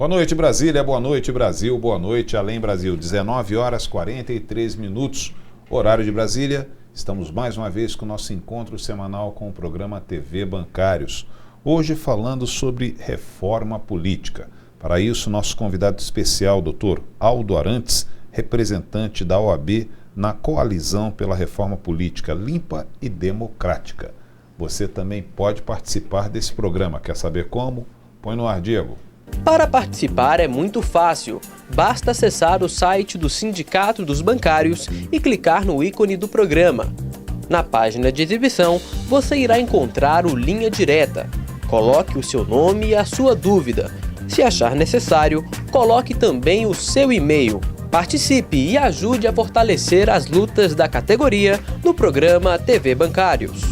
Boa noite, Brasília, boa noite, Brasil, boa noite, Além Brasil. 19 horas 43 minutos, horário de Brasília. Estamos mais uma vez com o nosso encontro semanal com o programa TV Bancários. Hoje falando sobre reforma política. Para isso, nosso convidado especial, Dr. Aldo Arantes, representante da OAB na Coalizão pela Reforma Política Limpa e Democrática. Você também pode participar desse programa. Quer saber como? Põe no ar, Diego. Para participar é muito fácil. Basta acessar o site do Sindicato dos Bancários e clicar no ícone do programa. Na página de exibição, você irá encontrar o Linha Direta. Coloque o seu nome e a sua dúvida. Se achar necessário, coloque também o seu e-mail. Participe e ajude a fortalecer as lutas da categoria no programa TV Bancários.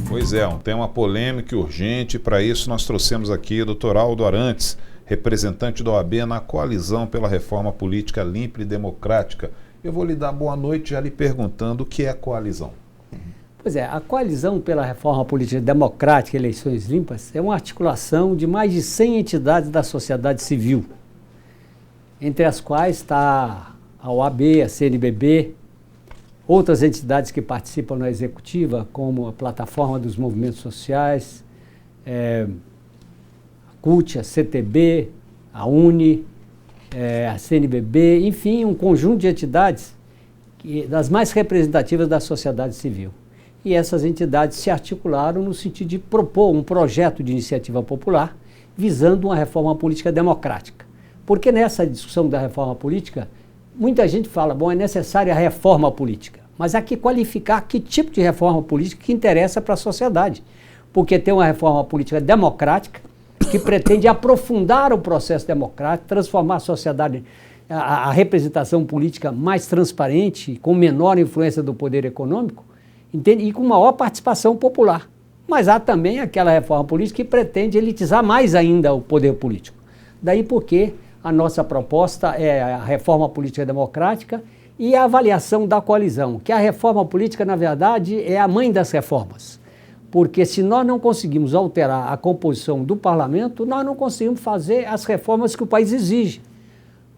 Pois é, um tema polêmico e urgente. Para isso nós trouxemos aqui o Dr. Aldo Arantes, representante da OAB na Coalizão pela Reforma Política Limpa e Democrática. Eu vou lhe dar boa noite já lhe perguntando o que é a coalizão. Pois é, a Coalizão pela Reforma Política Democrática e Eleições Limpas é uma articulação de mais de 100 entidades da sociedade civil, entre as quais está a OAB, a CNBB, outras entidades que participam na executiva, como a Plataforma dos Movimentos Sociais, a CUT, a CTB, a UNE, a CNBB, enfim, um conjunto de entidades das mais representativas da sociedade civil. E essas entidades se articularam no sentido de propor um projeto de iniciativa popular visando uma reforma política democrática. Porque nessa discussão da reforma política, muita gente fala, bom, é necessária a reforma política, mas há que qualificar que tipo de reforma política que interessa para a sociedade. Porque tem uma reforma política democrática que pretende aprofundar o processo democrático, transformar a sociedade, a representação política mais transparente, com menor influência do poder econômico, entende? E com maior participação popular. Mas há também aquela reforma política que pretende elitizar mais ainda o poder político. Daí porque a nossa proposta é a reforma política democrática e a avaliação da coalizão, que a reforma política, na verdade, é a mãe das reformas. Porque se nós não conseguimos alterar a composição do parlamento, nós não conseguimos fazer as reformas que o país exige.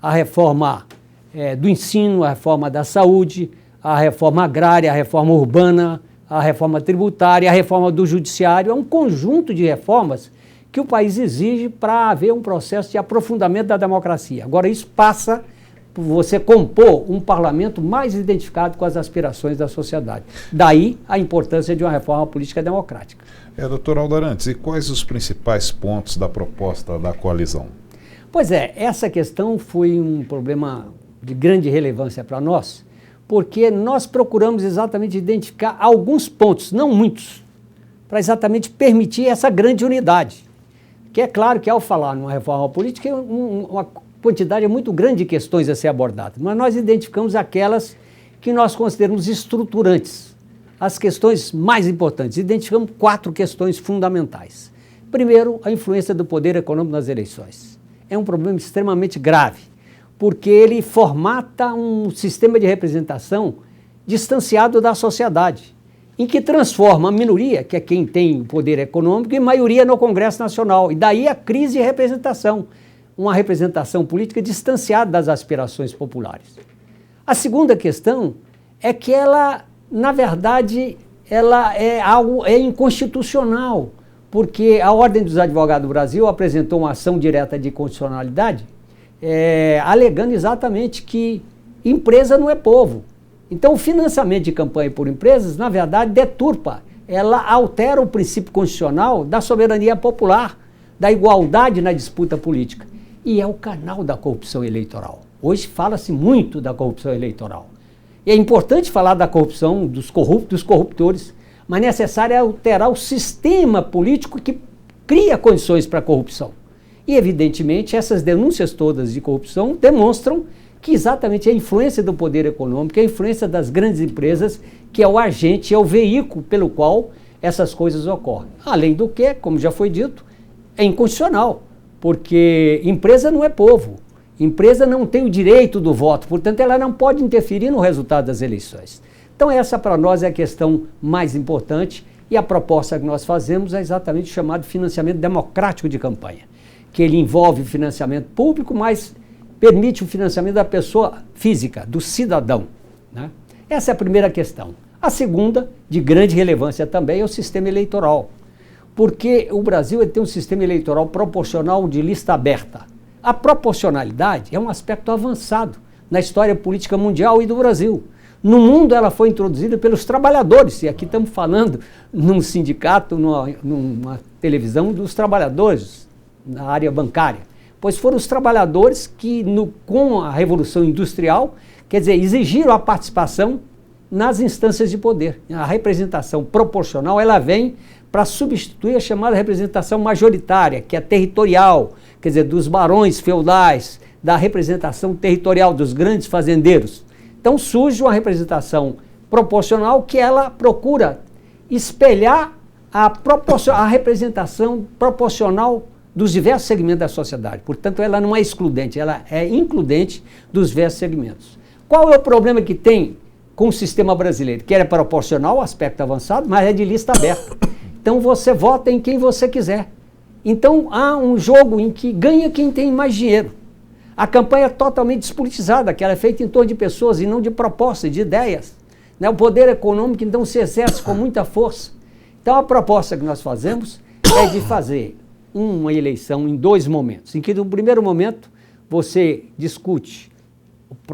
A reforma do ensino, a reforma da saúde, a reforma agrária, a reforma urbana, a reforma tributária, a reforma do judiciário. É um conjunto de reformas que o país exige para haver um processo de aprofundamento da democracia. Agora, isso passa por você compor um parlamento mais identificado com as aspirações da sociedade. Daí a importância de uma reforma política democrática. Doutor Aldo Arantes, e quais os principais pontos da proposta da coalizão? Pois é, essa questão foi um problema de grande relevância para nós, porque nós procuramos exatamente identificar alguns pontos, não muitos, para exatamente permitir essa grande unidade. Que é claro que ao falar numa reforma política, uma quantidade muito grande de questões a ser abordadas, mas nós identificamos aquelas que nós consideramos estruturantes, as questões mais importantes. Identificamos 4 questões fundamentais. Primeiro, a influência do poder econômico nas eleições. É um problema extremamente grave, porque ele formata um sistema de representação distanciado da sociedade, em que transforma a minoria, que é quem tem o poder econômico, em maioria no Congresso Nacional. E daí a crise de representação, uma representação política distanciada das aspirações populares. A segunda questão é que ela, na verdade, ela é inconstitucional, porque a Ordem dos Advogados do Brasil apresentou uma ação direta de constitucionalidade, alegando exatamente que empresa não é povo. Então, o financiamento de campanha por empresas, na verdade, deturpa, ela altera o princípio constitucional da soberania popular, da igualdade na disputa política. E é o canal da corrupção eleitoral. Hoje fala-se muito da corrupção eleitoral. E é importante falar da corrupção dos corruptores, mas é necessário alterar o sistema político que cria condições para a corrupção. E, evidentemente, essas denúncias todas de corrupção demonstram que exatamente a influência do poder econômico, a influência das grandes empresas, que é o agente, é o veículo pelo qual essas coisas ocorrem. Além do que, como já foi dito, é inconstitucional, porque empresa não é povo, empresa não tem o direito do voto, portanto ela não pode interferir no resultado das eleições. Então essa para nós é a questão mais importante e a proposta que nós fazemos é exatamente o chamado financiamento democrático de campanha. que ele envolve o financiamento público, mas permite o financiamento da pessoa física, do cidadão, né? Essa é a primeira questão. A segunda, de grande relevância também, é o sistema eleitoral. Porque o Brasil tem um sistema eleitoral proporcional de lista aberta. A proporcionalidade é um aspecto avançado na história política mundial e do Brasil. No mundo ela foi introduzida pelos trabalhadores, e aqui estamos falando num sindicato, numa televisão dos trabalhadores na área bancária. Pois foram os trabalhadores que, com a Revolução Industrial, quer dizer, exigiram a participação nas instâncias de poder. A representação proporcional, ela vem para substituir a chamada representação majoritária, que é territorial, quer dizer, dos barões feudais, da representação territorial dos grandes fazendeiros. Então surge uma representação proporcional que ela procura espelhar a representação proporcional dos diversos segmentos da sociedade. Portanto, ela não é excludente, ela é includente dos diversos segmentos. Qual é o problema que tem com o sistema brasileiro? Que é proporcional, aspecto avançado, mas é de lista aberta. Então você vota em quem você quiser. Então há um jogo em que ganha quem tem mais dinheiro. A campanha é totalmente despolitizada, que ela é feita em torno de pessoas e não de propostas, de ideias. Né? O poder econômico, então, se exerce com muita força. Então a proposta que nós fazemos é de fazer uma eleição em 2 momentos, em que no primeiro momento você discute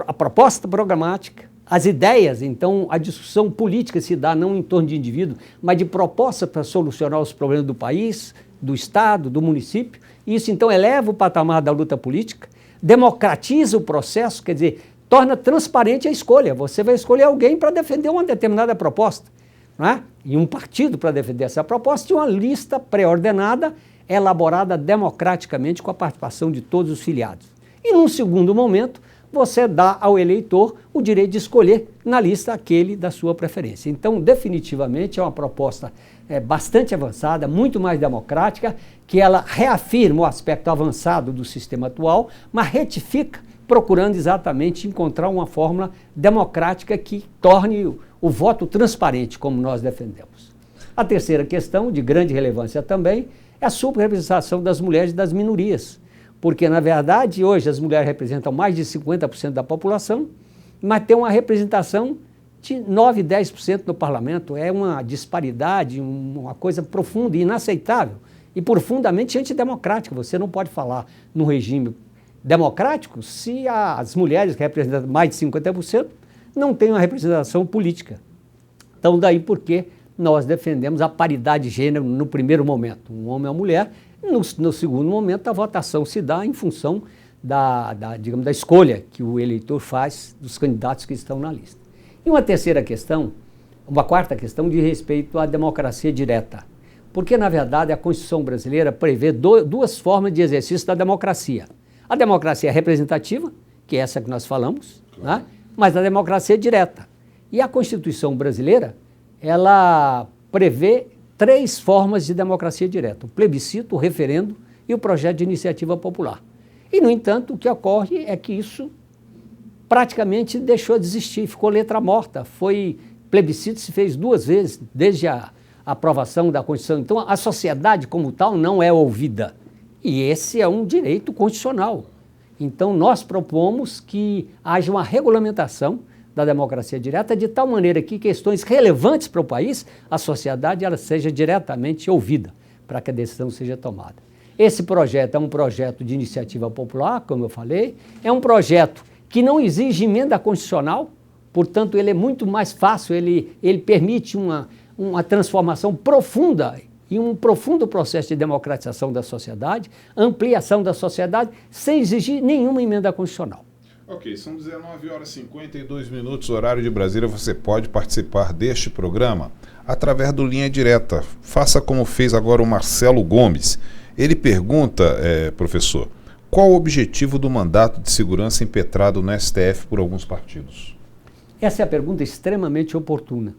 a proposta programática, as ideias, então a discussão política se dá não em torno de indivíduo, mas de proposta para solucionar os problemas do país, do Estado, do município. Isso então eleva o patamar da luta política, democratiza o processo, quer dizer, torna transparente a escolha. Você vai escolher alguém para defender uma determinada proposta, não é? E um partido para defender essa proposta e uma lista pré-ordenada, elaborada democraticamente com a participação de todos os filiados. E num segundo momento, você dá ao eleitor o direito de escolher na lista aquele da sua preferência. Então, definitivamente, é uma proposta bastante avançada, muito mais democrática, que ela reafirma o aspecto avançado do sistema atual, mas retifica, procurando exatamente encontrar uma fórmula democrática que torne o voto transparente, como nós defendemos. A terceira questão, de grande relevância também, é a subrepresentação das mulheres e das minorias. Porque, na verdade, hoje as mulheres representam mais de 50% da população, mas tem uma representação de 9%, 10% no parlamento. É uma disparidade, uma coisa profunda e inaceitável e profundamente antidemocrática. Você não pode falar num regime democrático se as mulheres, que representam mais de 50%, não têm uma representação política. Então, daí porque nós defendemos a paridade de gênero no primeiro momento, um homem e uma mulher. No segundo momento, a votação se dá em função da escolha que o eleitor faz dos candidatos que estão na lista. E uma terceira questão, uma quarta questão, de respeito à democracia direta. Porque, na verdade, a Constituição brasileira prevê 2 formas de exercício da democracia. A democracia representativa, que é essa que nós falamos, né? Mas a democracia direta. E a Constituição brasileira, ela prevê 3 formas de democracia direta: o plebiscito, o referendo e o projeto de iniciativa popular. E, no entanto, o que ocorre é que isso praticamente deixou de existir, ficou letra morta. Plebiscito se fez 2 vezes, desde a aprovação da Constituição. Então, a sociedade como tal não é ouvida. E esse é um direito constitucional. Então, nós propomos que haja uma regulamentação da democracia direta, de tal maneira que questões relevantes para o país, a sociedade ela seja diretamente ouvida para que a decisão seja tomada. Esse projeto é um projeto de iniciativa popular, como eu falei, é um projeto que não exige emenda constitucional, portanto ele é muito mais fácil, ele permite uma transformação profunda e um profundo processo de democratização da sociedade, ampliação da sociedade, sem exigir nenhuma emenda constitucional. Ok, são 19h52, horário de Brasília. Você pode participar deste programa através do Linha Direta. Faça como fez agora o Marcelo Gomes. Ele pergunta, professor, qual o objetivo do mandato de segurança impetrado no STF por alguns partidos? Essa é a pergunta extremamente oportuna,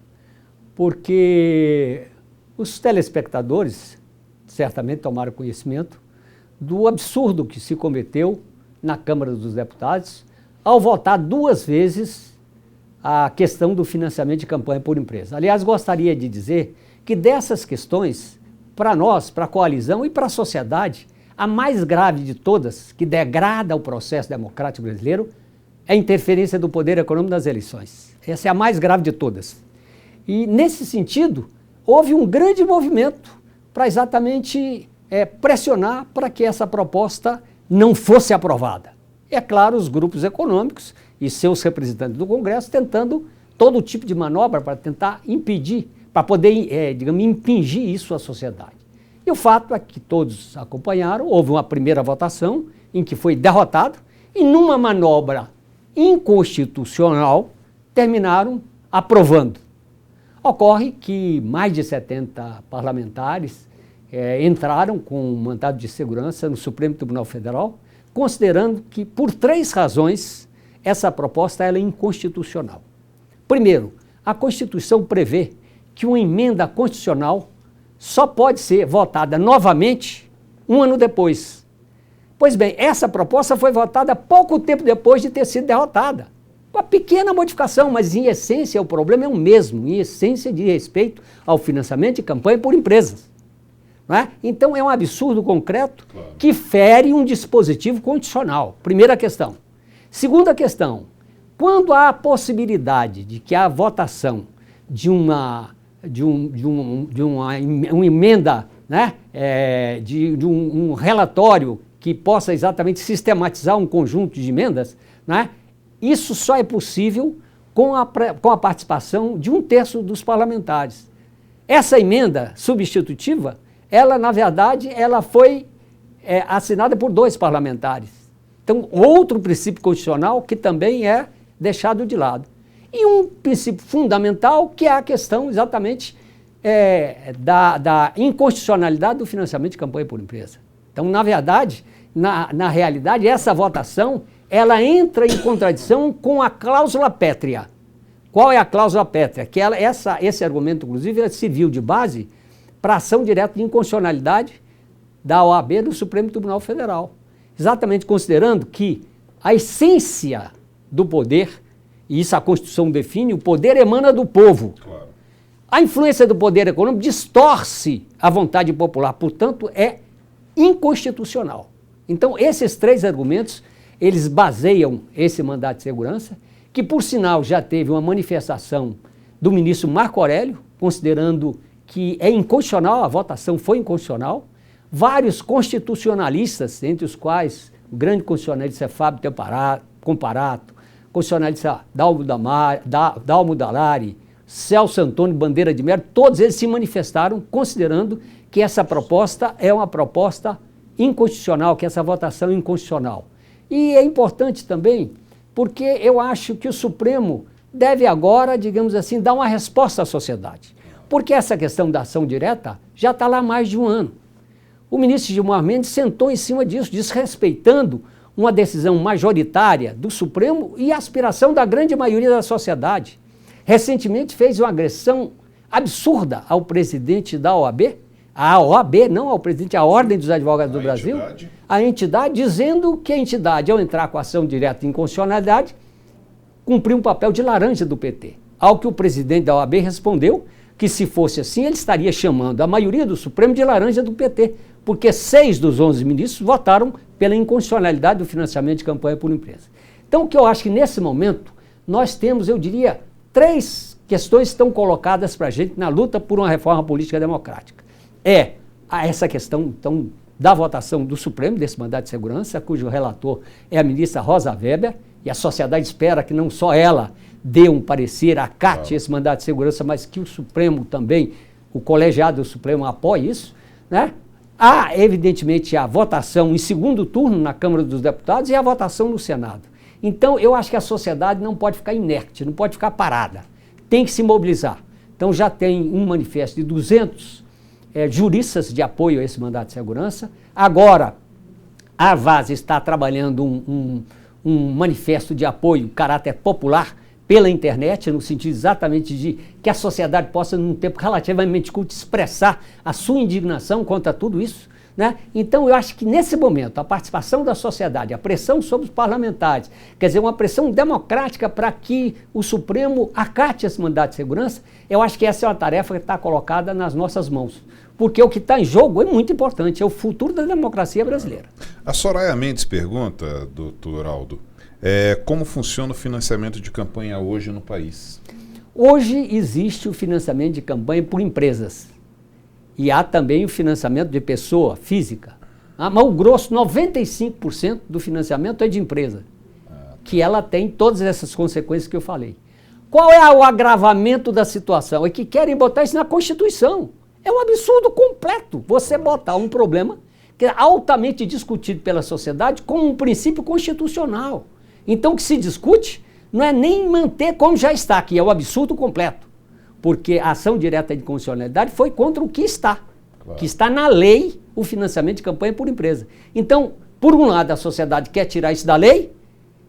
porque os telespectadores certamente tomaram conhecimento do absurdo que se cometeu na Câmara dos Deputados ao votar 2 vezes a questão do financiamento de campanha por empresa. Aliás, gostaria de dizer que dessas questões, para nós, para a coalizão e para a sociedade, a mais grave de todas, que degrada o processo democrático brasileiro, é a interferência do poder econômico nas eleições. Essa é a mais grave de todas. E, nesse sentido, houve um grande movimento para exatamente pressionar para que essa proposta não fosse aprovada. É claro, os grupos econômicos e seus representantes do Congresso tentando todo tipo de manobra para tentar impedir, para poder, digamos, impingir isso à sociedade. E o fato é que todos acompanharam, houve uma primeira votação em que foi derrotado e numa manobra inconstitucional terminaram aprovando. Ocorre que mais de 70 parlamentares entraram com um mandado de segurança no Supremo Tribunal Federal, considerando que, por 3 razões, essa proposta ela é inconstitucional. Primeiro, a Constituição prevê que uma emenda constitucional só pode ser votada novamente 1 ano depois. Pois bem, essa proposta foi votada pouco tempo depois de ter sido derrotada. Uma pequena modificação, mas em essência o problema é o mesmo, em essência de respeito ao financiamento de campanha por empresas. Não é? Então é um absurdo concreto que fere um dispositivo constitucional. Primeira questão. Segunda questão, quando há a possibilidade de que a votação de uma emenda, né, de um relatório que possa exatamente sistematizar um conjunto de emendas, né, isso só é possível com a participação de 1/3 dos parlamentares. Essa emenda substitutiva, ela, na verdade, ela foi assinada por 2 parlamentares. Então, outro princípio constitucional que também é deixado de lado. E um princípio fundamental que é a questão exatamente da inconstitucionalidade do financiamento de campanha por empresa. Então, na verdade, na realidade, essa votação ela entra em contradição com a cláusula pétrea. Qual é a cláusula pétrea? Que esse argumento, inclusive, serviu de base para a ação direta de inconstitucionalidade da OAB do Supremo Tribunal Federal. Exatamente considerando que a essência do poder, e isso a Constituição define, o poder emana do povo. Claro. A influência do poder econômico distorce a vontade popular, portanto, é inconstitucional. Então, esses 3 argumentos, eles baseiam esse mandato de segurança, que, por sinal, já teve uma manifestação do ministro Marco Aurélio, considerando que é inconstitucional, a votação foi inconstitucional. Vários constitucionalistas, entre os quais o grande constitucionalista Fábio Comparato, constitucionalista Dalmo Dallari, Celso Antônio Bandeira de Mello, todos eles se manifestaram considerando que essa proposta é uma proposta inconstitucional, que essa votação é inconstitucional. E é importante também porque eu acho que o Supremo deve agora, digamos assim, dar uma resposta à sociedade. Porque essa questão da ação direta já está lá há mais de 1 ano. O ministro Gilmar Mendes sentou em cima disso, desrespeitando uma decisão majoritária do Supremo e a aspiração da grande maioria da sociedade. Recentemente fez uma agressão absurda ao presidente da OAB, a OAB, não ao presidente, a Ordem dos Advogados do Brasil, a entidade, dizendo que a entidade, ao entrar com ação direta de inconstitucionalidade, cumpriu um papel de laranja do PT. Ao que o presidente da OAB respondeu que, se fosse assim, ele estaria chamando a maioria do Supremo de laranja do PT, porque 6 dos 11 ministros votaram pela inconstitucionalidade do financiamento de campanha por empresa. Então, o que eu acho que nesse momento nós temos, eu diria, 3 questões que estão colocadas para a gente na luta por uma reforma política democrática. Essa questão, então, da votação do Supremo, desse mandato de segurança, cujo relator é a ministra Rosa Weber, e a sociedade espera que não só ela dê um parecer, acate esse mandato de segurança, mas que o Supremo também, o colegiado do Supremo apoie isso, né? Há, evidentemente, a votação em segundo turno na Câmara dos Deputados e a votação no Senado. Então, eu acho que a sociedade não pode ficar inerte, não pode ficar parada, tem que se mobilizar. Então, já tem um manifesto de 200 juristas de apoio a esse mandato de segurança. Agora, a Vaz está trabalhando um manifesto de apoio, caráter popular, pela internet, no sentido exatamente de que a sociedade possa, num tempo relativamente curto, expressar a sua indignação contra tudo isso. Né? Então, eu acho que nesse momento, a participação da sociedade, a pressão sobre os parlamentares, quer dizer, uma pressão democrática para que o Supremo acate esse mandato de segurança, eu acho que essa é uma tarefa que está colocada nas nossas mãos. Porque o que está em jogo é muito importante, é o futuro da democracia brasileira. A Soraya Mendes pergunta, doutor Aldo, como funciona o financiamento de campanha hoje no país? Hoje existe o financiamento de campanha por empresas. E há também o financiamento de pessoa física. Mas o grosso, 95% do financiamento é de empresa, que ela tem todas essas consequências que eu falei. Qual é o agravamento da situação? É que querem botar isso na Constituição. É um absurdo completo você botar um problema que é altamente discutido pela sociedade como um princípio constitucional. Então o que se discute não é nem manter como já está, que é um absurdo completo. Porque a ação direta de constitucionalidade foi contra o que está. Claro. Que está na lei o financiamento de campanha por empresa. Então, por um lado, a sociedade quer tirar isso da lei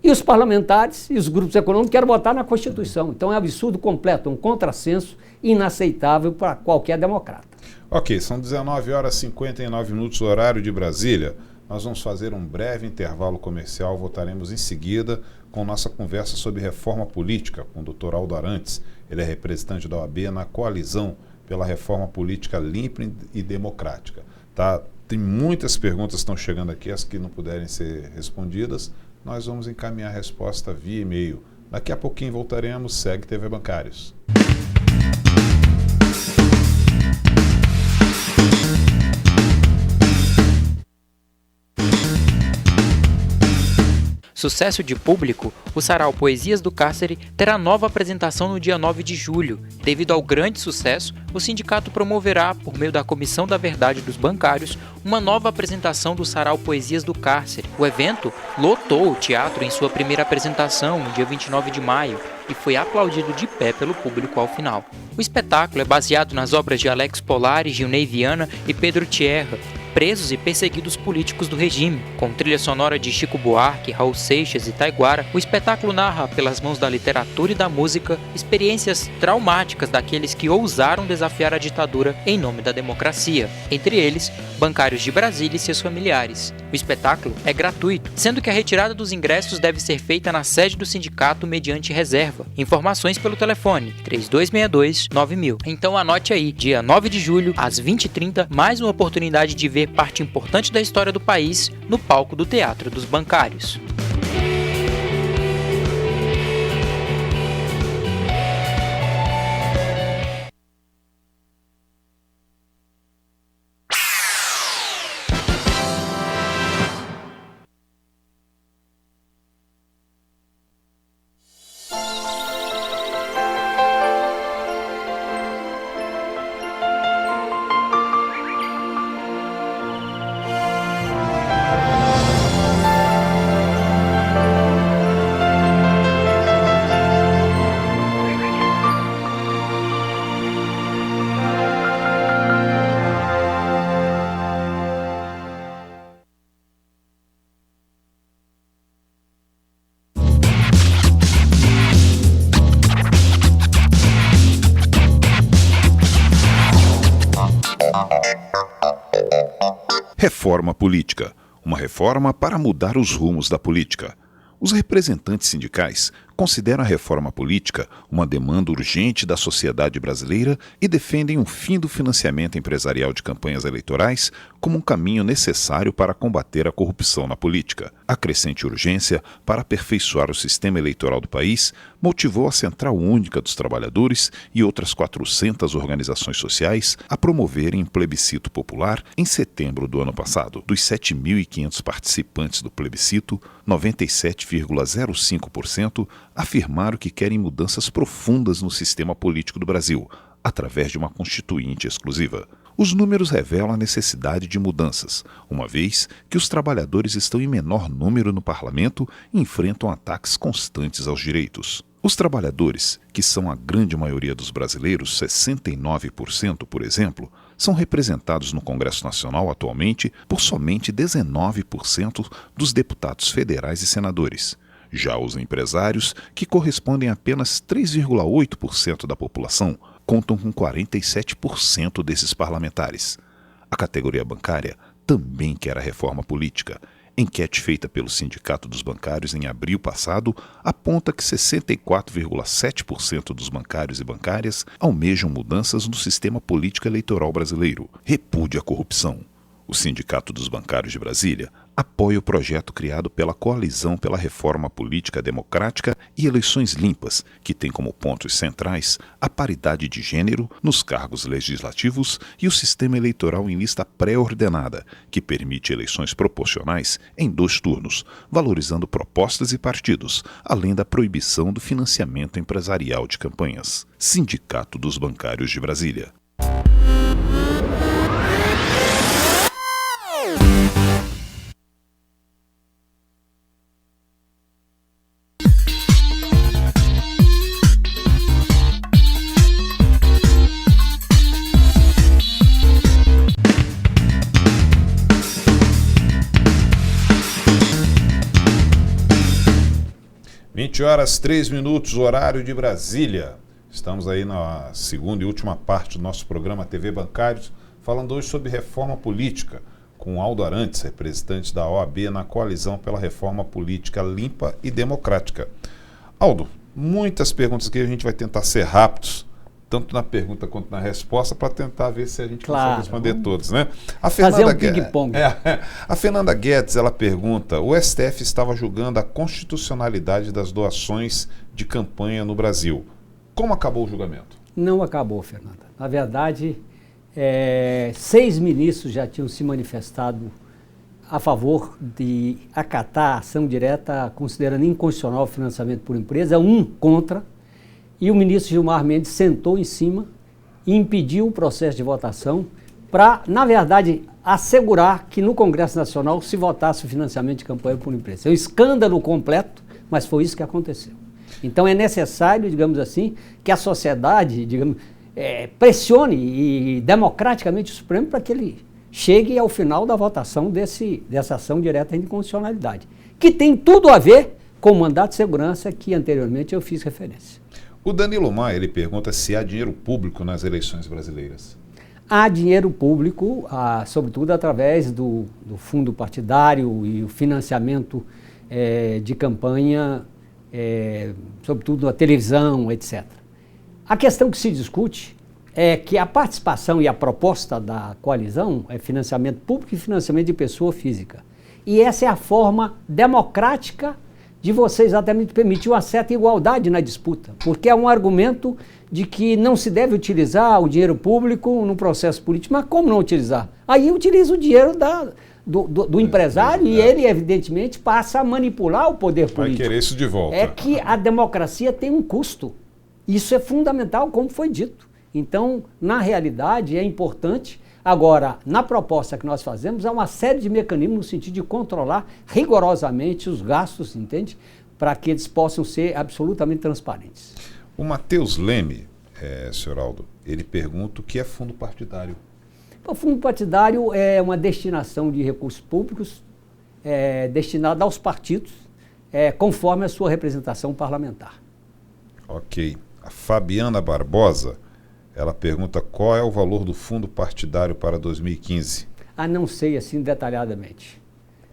e os parlamentares e os grupos econômicos querem botar na Constituição. Então é um absurdo completo, um contrassenso inaceitável para qualquer democrata. Ok, são 19h59, horário de Brasília. Nós vamos fazer um breve intervalo comercial, voltaremos em seguida com nossa conversa sobre reforma política com o Dr. Aldo Arantes. Ele é representante da OAB na coalizão pela reforma política limpa e democrática. Tá? Tem muitas perguntas que estão chegando aqui, as que não puderem ser respondidas, nós vamos encaminhar a resposta via e-mail. Daqui a pouquinho voltaremos, segue TV Bancários. Sucesso de público, o Sarau Poesias do Cárcere terá nova apresentação no dia 9 de julho. Devido ao grande sucesso, o sindicato promoverá, por meio da Comissão da Verdade dos Bancários, uma nova apresentação do Sarau Poesias do Cárcere. O evento lotou o teatro em sua primeira apresentação, no dia 29 de maio, e foi aplaudido de pé pelo público ao final. O espetáculo é baseado nas obras de Alex Polari, Gilney Viana e Pedro Tierra, presos e perseguidos políticos do regime. Com trilha sonora de Chico Buarque, Raul Seixas e Taiguara, o espetáculo narra, pelas mãos da literatura e da música, experiências traumáticas daqueles que ousaram desafiar a ditadura em nome da democracia, entre eles, bancários de Brasília e seus familiares. O espetáculo é gratuito, sendo que a retirada dos ingressos deve ser feita na sede do sindicato mediante reserva. Informações pelo telefone 3262-9000. Então anote aí, dia 9 de julho, às 20h30, mais uma oportunidade de ver parte importante da história do país no palco do Teatro dos Bancários. Reforma política. Uma reforma para mudar os rumos da política. Os representantes sindicais consideram a reforma política uma demanda urgente da sociedade brasileira e defendem o fim do financiamento empresarial de campanhas eleitorais como um caminho necessário para combater a corrupção na política. A crescente urgência para aperfeiçoar o sistema eleitoral do país motivou a Central Única dos Trabalhadores e outras 400 organizações sociais a promoverem um plebiscito popular em setembro do ano passado. Dos 7.500 participantes do plebiscito, 97,05% afirmaram que querem mudanças profundas no sistema político do Brasil, através de uma constituinte exclusiva. Os números revelam a necessidade de mudanças, uma vez que os trabalhadores estão em menor número no parlamento e enfrentam ataques constantes aos direitos. Os trabalhadores, que são a grande maioria dos brasileiros, 69%, por exemplo, são representados no Congresso Nacional atualmente por somente 19% dos deputados federais e senadores. Já os empresários, que correspondem a apenas 3,8% da população, contam com 47% desses parlamentares. A categoria bancária também quer a reforma política. Enquete feita pelo Sindicato dos Bancários em abril passado aponta que 64,7% dos bancários e bancárias almejam mudanças no sistema político eleitoral brasileiro. Repudia a corrupção. O Sindicato dos Bancários de Brasília apoia o projeto criado pela Coalizão pela Reforma Política Democrática e Eleições Limpas, que tem como pontos centrais a paridade de gênero nos cargos legislativos e o sistema eleitoral em lista pré-ordenada, que permite eleições proporcionais em 2 turnos, valorizando propostas e partidos, além da proibição do financiamento empresarial de campanhas. Sindicato dos Bancários de Brasília. Horas 3 minutos, horário de Brasília. Estamos aí na segunda e última parte do nosso programa TV Bancários, falando hoje sobre reforma política, com Aldo Arantes, representante da OAB na Coalizão pela Reforma Política Limpa e Democrática. Aldo, muitas perguntas aqui, a gente vai tentar ser rápidos, tanto na pergunta quanto na resposta, para tentar ver se a gente consegue responder todos, né? Fazer um ping-pong. A Fernanda Guedes, ela pergunta, o STF estava julgando a constitucionalidade das doações de campanha no Brasil. Como acabou o julgamento? Não acabou, Fernanda. Na verdade, 6 ministros já tinham se manifestado a favor de acatar a ação direta, considerando inconstitucional o financiamento por empresa, 1 contra. E o ministro Gilmar Mendes sentou em cima e impediu o processo de votação para, na verdade, assegurar que no Congresso Nacional se votasse o financiamento de campanha por empresa. É um escândalo completo, mas foi isso que aconteceu. Então é necessário, digamos assim, que a sociedade, pressione e democraticamente o Supremo para que ele chegue ao final da votação dessa ação direta de inconstitucionalidade, que tem tudo a ver com o mandato de segurança que anteriormente eu fiz referência. O Danilo Maia, ele pergunta se há dinheiro público nas eleições brasileiras. Há dinheiro público, sobretudo através do fundo partidário e o financiamento de campanha, sobretudo na televisão, etc. A questão que se discute é que a participação e a proposta da coalizão é financiamento público e financiamento de pessoa física. E essa é a forma democrática de você exatamente permitir uma certa igualdade na disputa, porque é um argumento de que não se deve utilizar o dinheiro público no processo político. Mas como não utilizar? Aí utiliza o dinheiro do empresário e ele, evidentemente, passa a manipular o poder político. Vai querer isso de volta. É que a democracia tem um custo. Isso é fundamental, como foi dito. Então, na realidade, é importante. Agora, na proposta que nós fazemos, há uma série de mecanismos no sentido de controlar rigorosamente os gastos, entende? Para que eles possam ser absolutamente transparentes. O Matheus Leme, senhor Aldo, ele pergunta o que é fundo partidário. O fundo partidário é uma destinação de recursos públicos destinada aos partidos, conforme a sua representação parlamentar. Ok. A Fabiana Barbosa, ela pergunta qual é o valor do fundo partidário para 2015. Não sei assim detalhadamente.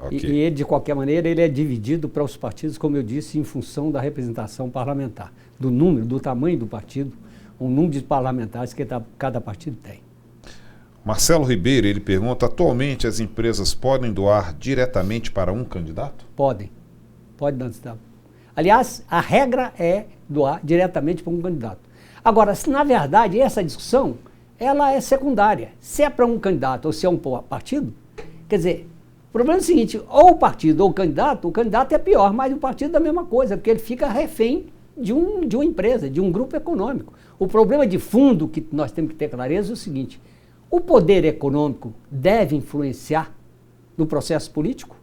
Okay. E ele, de qualquer maneira, ele é dividido para os partidos, como eu disse, em função da representação parlamentar, do número, do tamanho do partido, o número de parlamentares que cada partido tem. Marcelo Ribeiro, ele pergunta, atualmente as empresas podem doar diretamente para um candidato? Podem. Aliás, a regra é doar diretamente para um candidato. Agora, se na verdade essa discussão, ela é secundária. Se é para um candidato ou se é um partido, quer dizer, o problema é o seguinte, ou o partido ou o candidato é pior, mas o partido é a mesma coisa, porque ele fica refém de uma empresa, de um grupo econômico. O problema de fundo que nós temos que ter clareza é o seguinte, o poder econômico deve influenciar no processo político?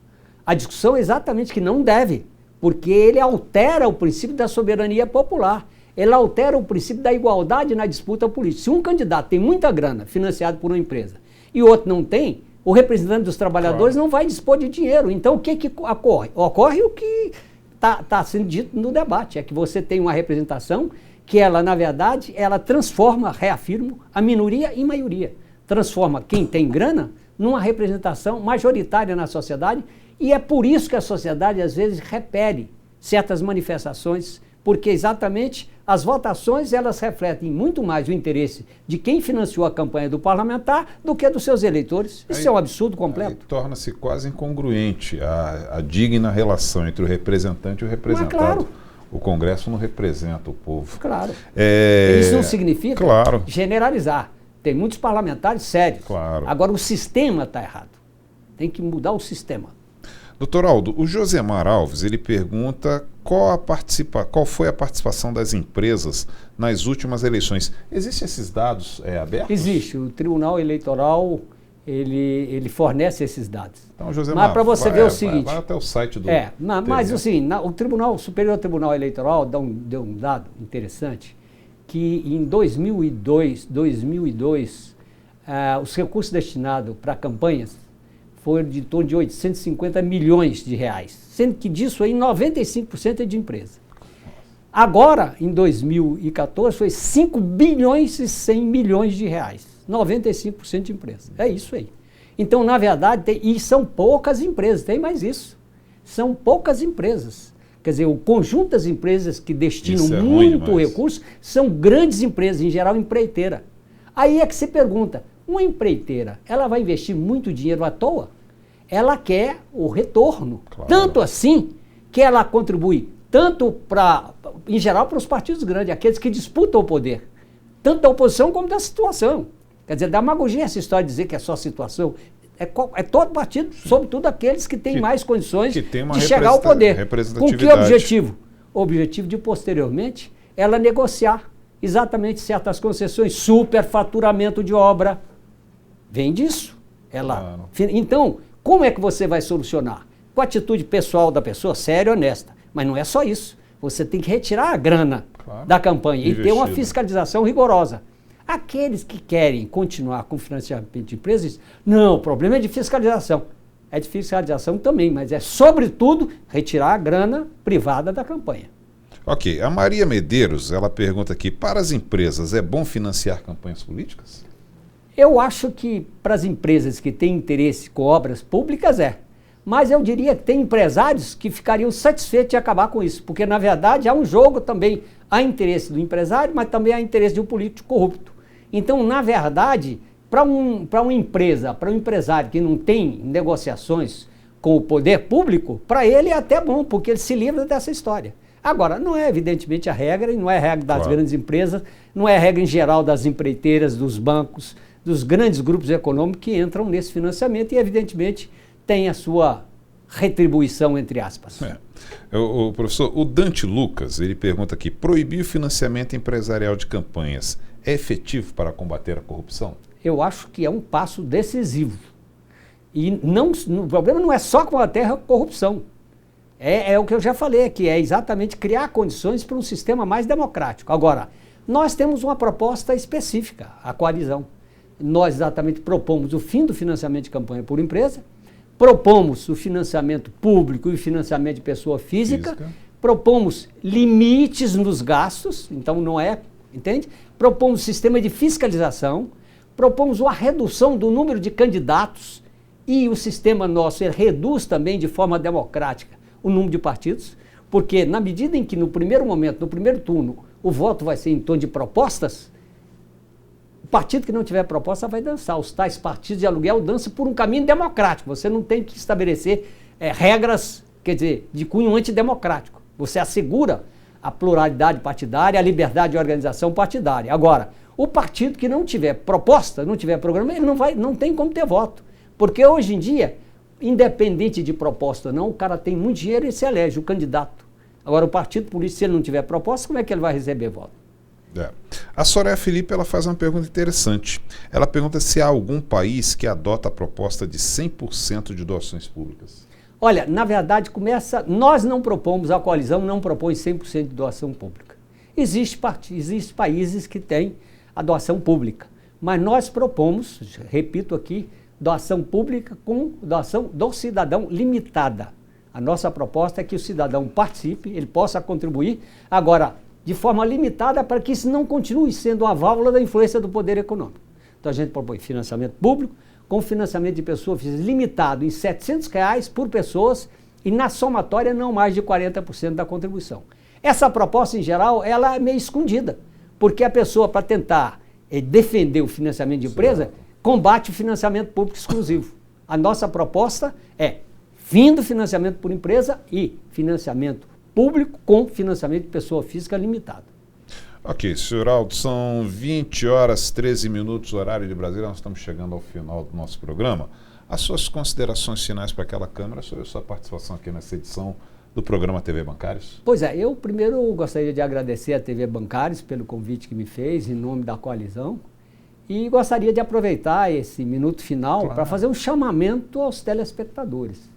A discussão é exatamente que não deve, porque ele altera o princípio da soberania popular. Ele altera o princípio da igualdade na disputa política. Se um candidato tem muita grana financiado por uma empresa e o outro não tem, o representante dos trabalhadores não vai dispor de dinheiro. Então, o que ocorre? Ocorre o que está sendo dito no debate, é que você tem uma representação que ela, na verdade, ela transforma, reafirmo, a minoria em maioria. Transforma quem tem grana numa representação majoritária na sociedade, e é por isso que a sociedade às vezes repele certas manifestações, porque exatamente as votações elas refletem muito mais o interesse de quem financiou a campanha do parlamentar do que dos seus eleitores. Isso é um absurdo completo. Torna-se quase incongruente a digna relação entre o representante e o representado. Mas, claro. O Congresso não representa o povo. Claro. Isso não significa generalizar. Tem muitos parlamentares sérios. Claro. Agora, o sistema está errado. Tem que mudar o sistema. Doutor Aldo, o Josemar Alves, ele pergunta qual foi a participação das empresas nas últimas eleições. Existem esses dados abertos? Existe. O Tribunal Eleitoral, ele fornece esses dados. Então, Josemar, mas para você ver o seguinte... Vai até o site do... Mas assim, o Superior Tribunal Eleitoral deu um dado interessante, que em 2002 os recursos destinados para campanhas foram de torno de 850 milhões de reais, sendo que disso aí 95% é de empresa. Agora, em 2014, foi 5 bilhões e 100 milhões de reais, 95% de empresa. É isso aí. Então, na verdade, e são poucas empresas, tem mais isso. São poucas empresas. Quer dizer, o conjunto das empresas que destinam muito recurso são grandes empresas, em geral empreiteira. Aí é que se pergunta, uma empreiteira, ela vai investir muito dinheiro à toa? Ela quer o retorno. Claro. Tanto assim que ela contribui tanto em geral para os partidos grandes, aqueles que disputam o poder, tanto da oposição como da situação. Quer dizer, demagogia essa história de dizer que é só situação. É todo partido, sobretudo aqueles que têm mais condições de chegar ao poder. Com que objetivo? O objetivo de, posteriormente, ela negociar exatamente certas concessões, superfaturamento de obra. Vem disso. Então, como é que você vai solucionar? Com a atitude pessoal da pessoa, séria e honesta. Mas não é só isso. Você tem que retirar a grana da campanha e ter uma fiscalização rigorosa. Aqueles que querem continuar com o financiamento de empresas, não, o problema é de fiscalização. É de fiscalização também, mas é, sobretudo, retirar a grana privada da campanha. Ok. A Maria Medeiros, ela pergunta aqui, para as empresas é bom financiar campanhas políticas? Eu acho que para as empresas que têm interesse com obras públicas mas eu diria que tem empresários que ficariam satisfeitos de acabar com isso, porque na verdade há um jogo também, há interesse do empresário, mas também há interesse de um político corrupto. Então, na verdade, para uma empresa, para um empresário que não tem negociações com o poder público, para ele é até bom, porque ele se livra dessa história. Agora, não é evidentemente a regra, e não é a regra das grandes empresas, não é a regra em geral das empreiteiras, dos bancos, dos grandes grupos econômicos que entram nesse financiamento e, evidentemente, tem a sua retribuição, entre aspas. O professor, o Dante Lucas, ele pergunta aqui, proibir o financiamento empresarial de campanhas é efetivo para combater a corrupção? Eu acho que é um passo decisivo. E o problema não é só combater a corrupção. É o que eu já falei aqui, é exatamente criar condições para um sistema mais democrático. Agora, nós temos uma proposta específica, a coalizão. Nós exatamente propomos o fim do financiamento de campanha por empresa, propomos o financiamento público e o financiamento de pessoa física, propomos limites nos gastos, então não é, entende? Propomos sistema de fiscalização, propomos uma redução do número de candidatos e o sistema nosso reduz também de forma democrática o número de partidos, porque na medida em que no primeiro momento, no primeiro turno, o voto vai ser em torno de propostas, o partido que não tiver proposta vai dançar. Os tais partidos de aluguel dançam por um caminho democrático. Você não tem que estabelecer regras, quer dizer, de cunho antidemocrático. Você assegura a pluralidade partidária, a liberdade de organização partidária. Agora, o partido que não tiver proposta, não tiver programa, ele não tem como ter voto. Porque hoje em dia, independente de proposta ou não, o cara tem muito dinheiro e se elege o candidato. Agora, o partido político, se ele não tiver proposta, como é que ele vai receber voto? A Soraya Felipe, ela faz uma pergunta interessante. Ela pergunta se há algum país que adota a proposta de 100% de doações públicas. Olha, na verdade, nós não propomos, a coalizão não propõe 100% de doação pública. Existem países que têm a doação pública, mas nós propomos, repito aqui, doação pública com doação do cidadão limitada. A nossa proposta é que o cidadão participe, ele possa contribuir, agora, de forma limitada, para que isso não continue sendo uma válvula da influência do poder econômico. Então a gente propõe financiamento público com financiamento de pessoa física limitado em R$ 700 por pessoas e na somatória não mais de 40% da contribuição. Essa proposta, em geral, ela é meio escondida, porque a pessoa, para tentar defender o financiamento de empresa, combate o financiamento público exclusivo. A nossa proposta é fim do financiamento por empresa e financiamento público com financiamento de pessoa física limitado. Ok, senhor Aldo, são 20 horas 13 minutos, horário de Brasília, nós estamos chegando ao final do nosso programa. As suas considerações finais para aquela Câmara sobre a sua participação aqui nessa edição do programa TV Bancários? Pois é, eu primeiro gostaria de agradecer a TV Bancários pelo convite que me fez em nome da coalizão e gostaria de aproveitar esse minuto final para fazer um chamamento aos telespectadores.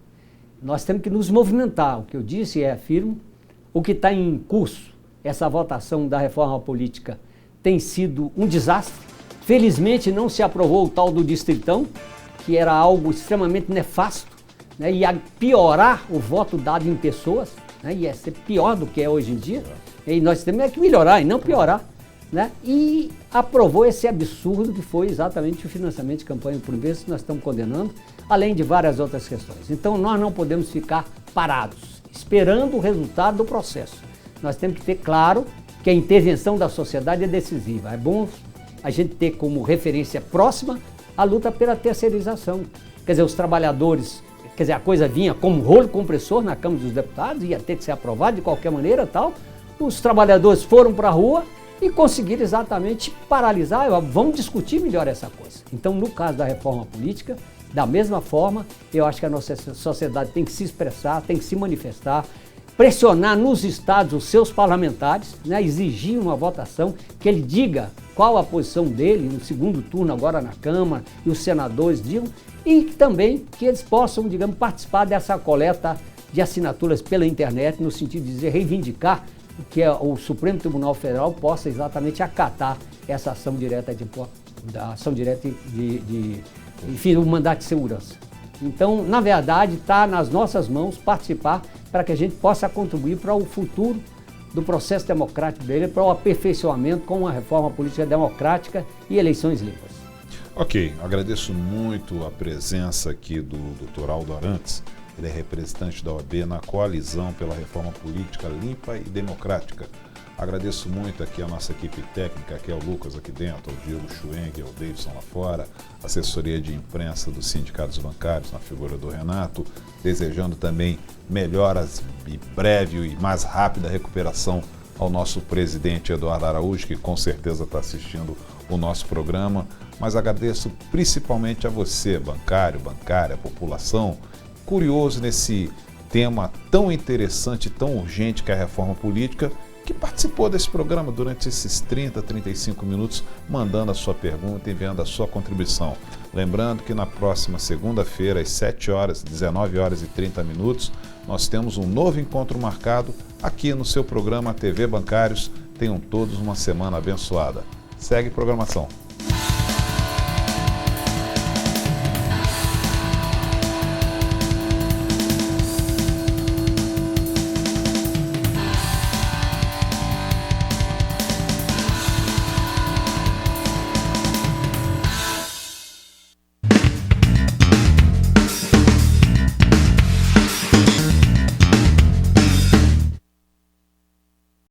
Nós temos que nos movimentar, o que eu disse é afirmo, o que está em curso, essa votação da reforma política tem sido um desastre. Felizmente não se aprovou o tal do Distritão, que era algo extremamente nefasto, né, ia piorar o voto dado em pessoas, né, ia ser pior do que é hoje em dia, e nós temos que melhorar e não piorar. Né, e aprovou esse absurdo que foi exatamente o financiamento de campanha por empresa que nós estamos condenando, além de várias outras questões. Então nós não podemos ficar parados, esperando o resultado do processo. Nós temos que ter claro que a intervenção da sociedade é decisiva. É bom a gente ter como referência próxima a luta pela terceirização. Quer dizer, os trabalhadores, quer dizer, a coisa vinha como rolo compressor na Câmara dos Deputados, ia ter que ser aprovado de qualquer maneira, tal. Os trabalhadores foram para a rua e conseguiram exatamente paralisar. Vamos discutir melhor essa coisa. Então, no caso da reforma política, da mesma forma, eu acho que a nossa sociedade tem que se expressar, tem que se manifestar, pressionar nos estados os seus parlamentares, né, exigir uma votação, que ele diga qual a posição dele no segundo turno agora na Câmara, e os senadores digam, e também que eles possam, digamos, participar dessa coleta de assinaturas pela internet, no sentido de dizer, reivindicar que o Supremo Tribunal Federal possa exatamente acatar essa ação direta enfim, o mandato de segurança. Então, na verdade, está nas nossas mãos participar para que a gente possa contribuir para o futuro do processo democrático dele, para o aperfeiçoamento com uma reforma política democrática e eleições limpas. Ok, agradeço muito a presença aqui do Dr. Aldo Arantes. Ele é representante da OAB na coalizão pela reforma política limpa e democrática. Agradeço muito aqui a nossa equipe técnica, que é o Lucas aqui dentro, o Diego Schwenk, o Davidson lá fora, assessoria de imprensa dos sindicatos bancários, na figura do Renato, desejando também melhoras e breve e mais rápida recuperação ao nosso presidente Eduardo Araújo, que com certeza está assistindo o nosso programa, mas agradeço principalmente a você, bancário, bancária, população, curioso nesse tema tão interessante, tão urgente que é a reforma política, que participou desse programa durante esses 30, 35 minutos, mandando a sua pergunta e enviando a sua contribuição. Lembrando que na próxima segunda-feira, às 7 horas, 19 horas e 30 minutos, nós temos um novo encontro marcado aqui no seu programa TV Bancários. Tenham todos uma semana abençoada. Segue programação.